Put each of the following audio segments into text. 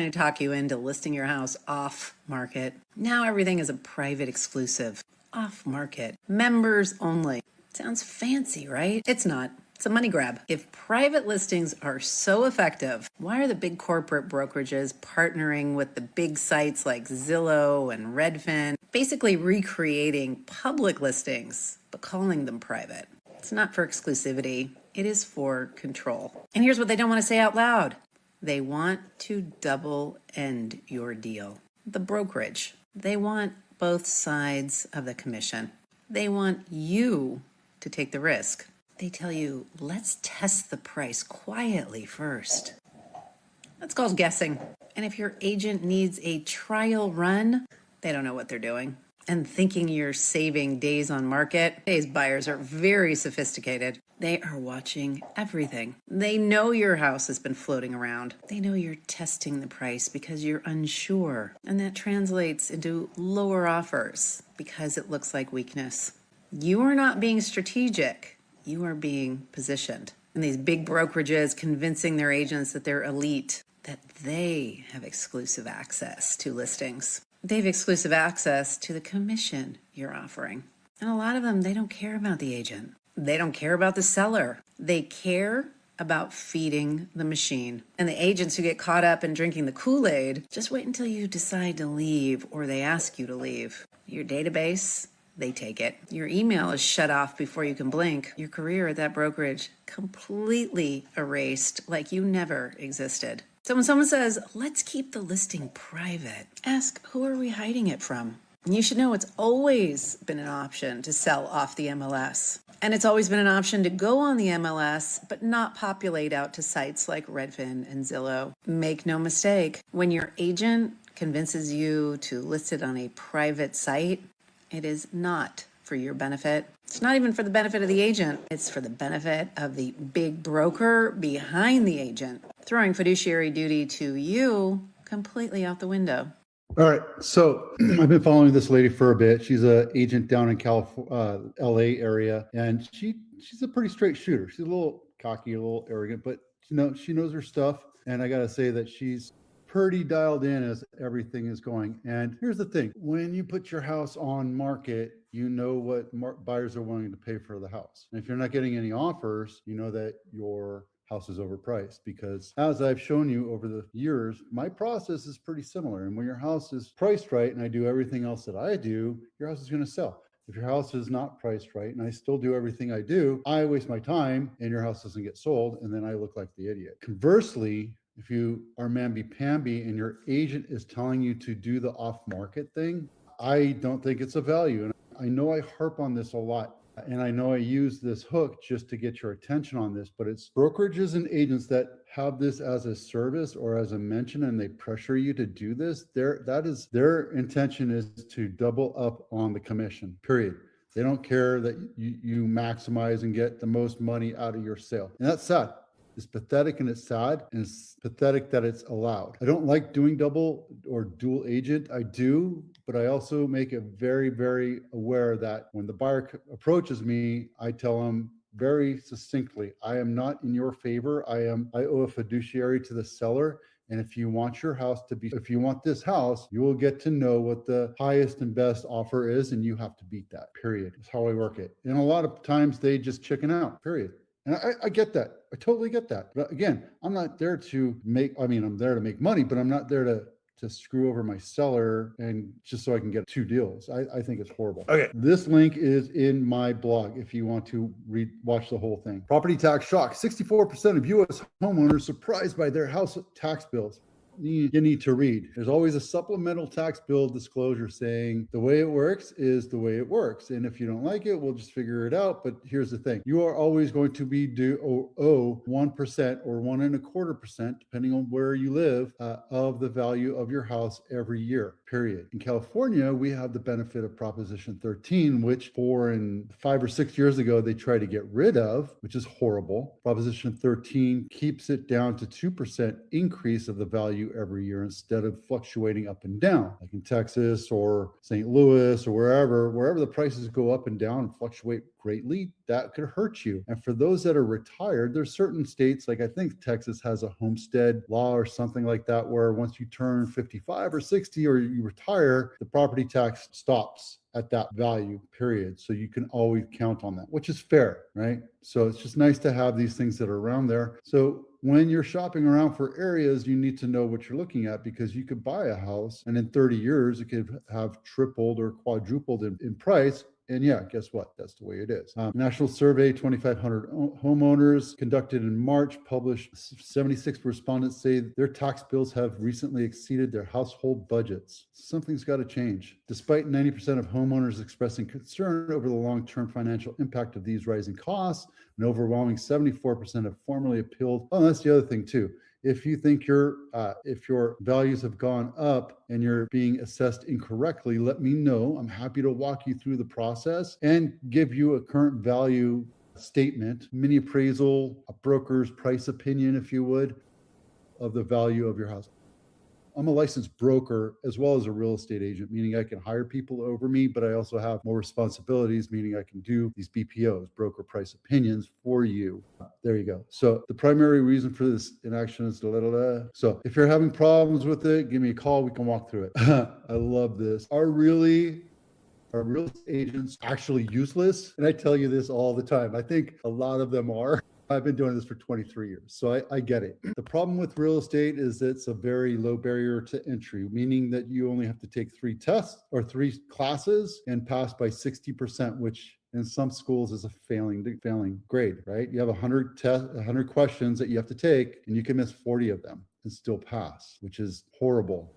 to talk you into listing your house off market. Now everything is a private exclusive. Off market. Members only. Sounds fancy, right? It's not. It's a money grab. If private listings are so effective, why are the big corporate brokerages partnering with the big sites like Zillow and Redfin, basically recreating public listings, but calling them private? It's not for exclusivity. It is for control. And here's what they don't want to say out loud. They want to double end your deal. The brokerage. They want both sides of the commission. They want you to take the risk. They tell you, let's test the price quietly first. That's called guessing. And if your agent needs a trial run, they don't know what they're doing. And thinking you're saving days on market, today's buyers are very sophisticated. They are watching everything. They know your house has been floating around. They know you're testing the price because you're unsure. And that translates into lower offers because it looks like weakness. You are not being strategic. You are being positioned. And these big brokerages convincing their agents that they're elite, that they have exclusive access to listings. They have exclusive access to the commission you're offering. And a lot of them, they don't care about the agent. They don't care about the seller. They care about feeding the machine. And the agents who get caught up in drinking the Kool-Aid, just wait until you decide to leave or they ask you to leave. Your database, they take it. Your email is shut off before you can blink. Your career at that brokerage completely erased like you never existed. So when someone says, let's keep the listing private, ask, who are we hiding it from? And you should know it's always been an option to sell off the MLS. And it's always been an option to go on the MLS, but not populate out to sites like Redfin and Zillow. Make no mistake, when your agent convinces you to list it on a private site, it is not for your benefit. It's not even for the benefit of the agent. It's for the benefit of the big broker behind the agent, throwing fiduciary duty to you completely out the window. All right. So I've been following this lady for a bit. She's an agent down in California, LA area, and she's a pretty straight shooter. She's a little cocky, a little arrogant, but she knows her stuff. And I got to say that she's pretty dialed in as everything is going. And here's the thing. When you put your house on market, you know what buyers are willing to pay for the house. And if you're not getting any offers, you know that your house is overpriced, because as I've shown you over the years, my process is pretty similar. And when your house is priced right and I do everything else that I do, your house is going to sell. If your house is not priced right and I still do everything I do, I waste my time and your house doesn't get sold, and then I look like the idiot. Conversely, if you are mamby-pamby and your agent is telling you to do the off-market thing, I don't think it's a value. And I know I harp on this a lot, and I know I use this hook just to get your attention on this, but it's brokerages and agents that have this as a service or as a mention, and they pressure you to do this. Their intention is to double up on the commission, period. They don't care that you maximize and get the most money out of your sale. And that's sad. It's pathetic and it's sad, and it's pathetic that it's allowed. I don't like doing double or dual agent. I do, but I also make it very, very aware that when the buyer approaches me, I tell them very succinctly, I am not in your favor. I owe a fiduciary to the seller. And if you want if you want this house, you will get to know what the highest and best offer is, and you have to beat that, period. That's how I work it. And a lot of times they just chicken out, period. And I get that. I totally get that. But again, I'm not there to I'm there to make money, but I'm not there to screw over my seller and just so I can get two deals. I think it's horrible. Okay. This link is in my blog if you want to watch the whole thing. Property tax shock. 64% of U.S. homeowners surprised by their house tax bills. You need to read. There's always a supplemental tax bill disclosure saying the way it works is the way it works. And if you don't like it, we'll just figure it out. But here's the thing. You are always going to be owe 1% or 1.25%, depending on where you live, of the value of your house every year, period. In California, we have the benefit of Proposition 13, which 5 or 6 years ago, they tried to get rid of, which is horrible. Proposition 13 keeps it down to 2% increase of the value value every year instead of fluctuating up and down, like in Texas or St. Louis or wherever the prices go up and down and fluctuate greatly, that could hurt you. And for those that are retired, there's certain states, like I think Texas has a homestead law or something like that, where once you turn 55 or 60 or you retire, the property tax stops at that value, period. So you can always count on that, which is fair, right? So it's just nice to have these things that are around there. So when you're shopping around for areas, you need to know what you're looking at, because you could buy a house and in 30 years, it could have tripled or quadrupled in price. And yeah, guess what? That's the way it is. National survey, 2,500 homeowners conducted in March, published. 76 respondents say their tax bills have recently exceeded their household budgets. Something's got to change. Despite 90% of homeowners expressing concern over the long-term financial impact of these rising costs, an overwhelming 74% have formally appealed. Oh, that's the other thing too. If you think if your values have gone up and you're being assessed incorrectly, let me know. I'm happy to walk you through the process and give you a current value statement, mini appraisal, a broker's price opinion, if you would, of the value of your house. I'm a licensed broker as well as a real estate agent, meaning I can hire people over me, but I also have more responsibilities, meaning I can do these BPOs, broker price opinions, for you. There you go. So the primary reason for this inaction is So if you're having problems with it, give me a call. We can walk through it. I love this. Are real estate agents actually useless? And I tell you this all the time. I think a lot of them are. I've been doing this for 23 years, so I get it. The problem with real estate is it's a very low barrier to entry, meaning that you only have to take 3 tests or 3 classes and pass by 60%, which in some schools is a failing grade, right? You have 100 questions that you have to take, and you can miss 40 of them and still pass, which is horrible.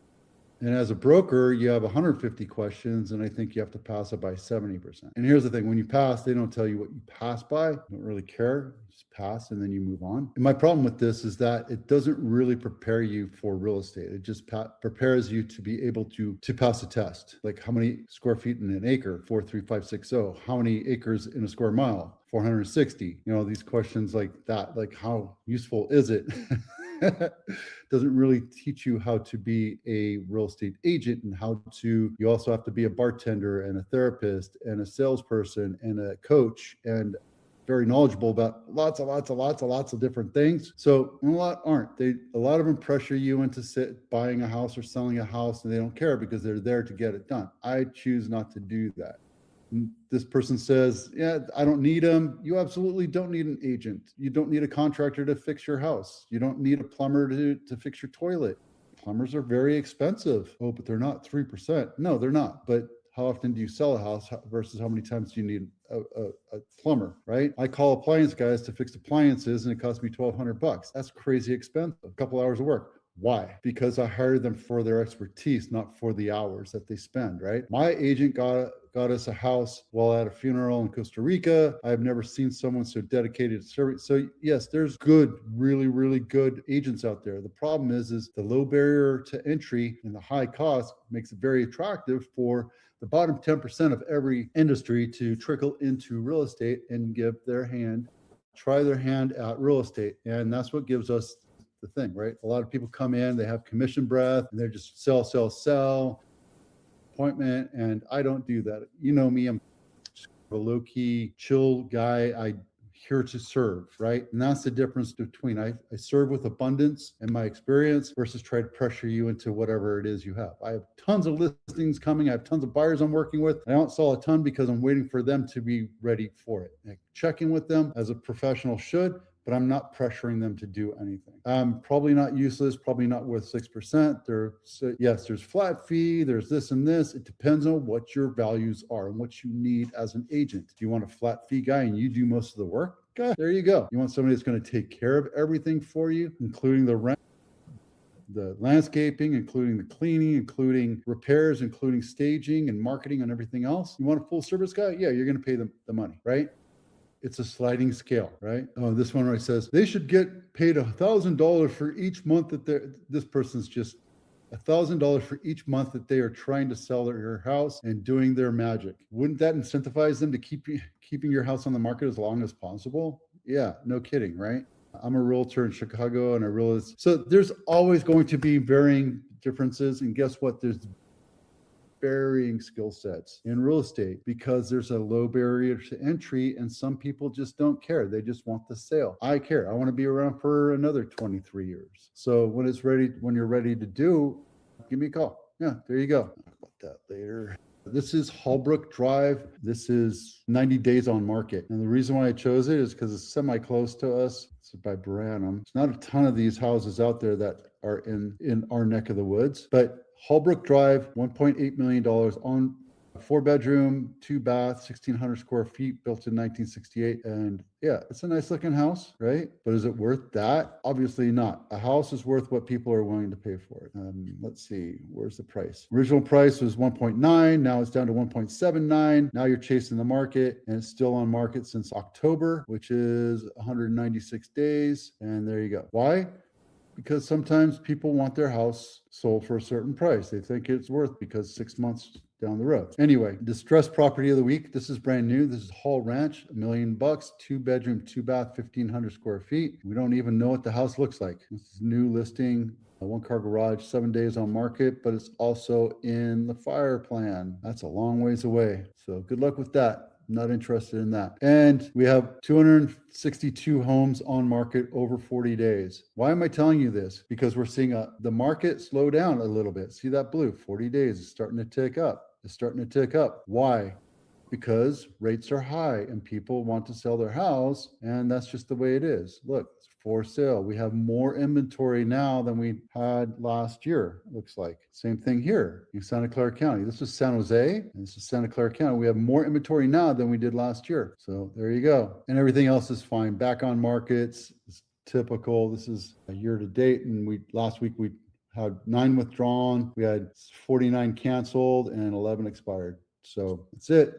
And as a broker, you have 150 questions, and I think you have to pass it by 70%. And here's the thing, when you pass, they don't tell you what you pass by. You don't really care. You just pass and then you move on. And my problem with this is that it doesn't really prepare you for real estate. It just prepares you to be able to pass a test. Like how many square feet in an acre? 43560. How many acres in a square mile? 460. You know, these questions like that, like how useful is it? Doesn't really teach you how to be a real estate agent and you also have to be a bartender and a therapist and a salesperson and a coach and very knowledgeable about lots of different things. So a lot aren't. A lot of them pressure you into buying a house or selling a house, and they don't care because they're there to get it done. I choose not to do that. This person says, yeah, I don't need them. You absolutely don't need an agent. You don't need a contractor to fix your house. You don't need a plumber to fix your toilet. Plumbers are very expensive. Oh, but they're not 3%. No, they're not. But how often do you sell a house versus how many times do you need a plumber, right? I call appliance guys to fix appliances and it costs me $1,200. That's crazy expensive. A couple hours of work. Why? Because I hired them for their expertise, not for the hours that they spend, right? My agent got us a house while at a funeral in Costa Rica. I've never seen someone so dedicated to service. So yes, there's good, really, really good agents out there. The problem is the low barrier to entry and the high cost makes it very attractive for the bottom 10% of every industry to trickle into real estate and try their hand at real estate. And that's what gives us the thing, right? A lot of people come in, they have commission breath, and they're just sell, appointment, and I don't do that. You know me, I'm a low-key, chill guy. I'm here to serve, right? And that's the difference between I serve with abundance and my experience versus try to pressure you into whatever it is you have. I have tons of listings coming. I have tons of buyers I'm working with. I don't sell a ton because I'm waiting for them to be ready for it. I check in with them as a professional should, but I'm not pressuring them to do anything. I'm probably not useless, probably not worth 6%. There's flat fee, there's this and this. It depends on what your values are and what you need as an agent. Do you want a flat fee guy and you do most of the work? Okay, there you go. You want somebody that's going to take care of everything for you, including the rent, the landscaping, including the cleaning, including repairs, including staging and marketing and everything else. You want a full service guy? Yeah, you're going to pay them the money, right? It's a sliding scale, right? Oh, this one right says they should get paid $1,000 for each month that this person's just $1,000 for each month that they are trying to sell their house and doing their magic. Wouldn't that incentivize them to keeping your house on the market as long as possible? Yeah, no kidding, right? I'm a realtor in Chicago and I realize, so there's always going to be varying differences. And guess what? There's varying skill sets in real estate because there's a low barrier to entry and some people just don't care. They just want the sale. I care. I want to be around for another 23 years. So when you're ready to do, give me a call. Yeah, there you go. I'll talk about that later. This is Holbrook Drive. This is 90 days on market. And the reason why I chose it is because it's semi-close to us. It's by Branham. There's not a ton of these houses out there that are in our neck of the woods. But Holbrook Drive, $1.8 million on a 4-bedroom, 2-bath, 1,600 square feet, built in 1968. And yeah, it's a nice looking house, right? But is it worth that? Obviously not. A house is worth what people are willing to pay for it. Let's see, where's the price? Original price was 1.9. Now it's down to 1.79. Now you're chasing the market and it's still on market since October, which is 196 days. And there you go. Why? Because sometimes people want their house sold for a certain price. They think it's worth because 6 months down the road. Anyway, distressed property of the week. This is brand new. This is Hall Ranch, $1 million, 2-bedroom, 2-bath, 1,500 square feet. We don't even know what the house looks like. This is new listing, a 1-car garage, 7 days on market, but it's also in the fire plan. That's a long ways away. So good luck with that. Not interested in that. And we have 262 homes on market over 40 days. Why am I telling you this? Because we're seeing the market slow down a little bit. See that blue? 40 days is starting to tick up. It's starting to tick up. Why? Because rates are high and people want to sell their house, and that's just the way it is. Look, it's for sale. We have more inventory now than we had last year, it looks like. Same thing here in Santa Clara County. This is San Jose, and this is Santa Clara County. We have more inventory now than we did last year. So there you go. And everything else is fine. Back on markets, it's typical. This is a year to date, and last week we had 9 withdrawn. We had 49 canceled and 11 expired. So that's it.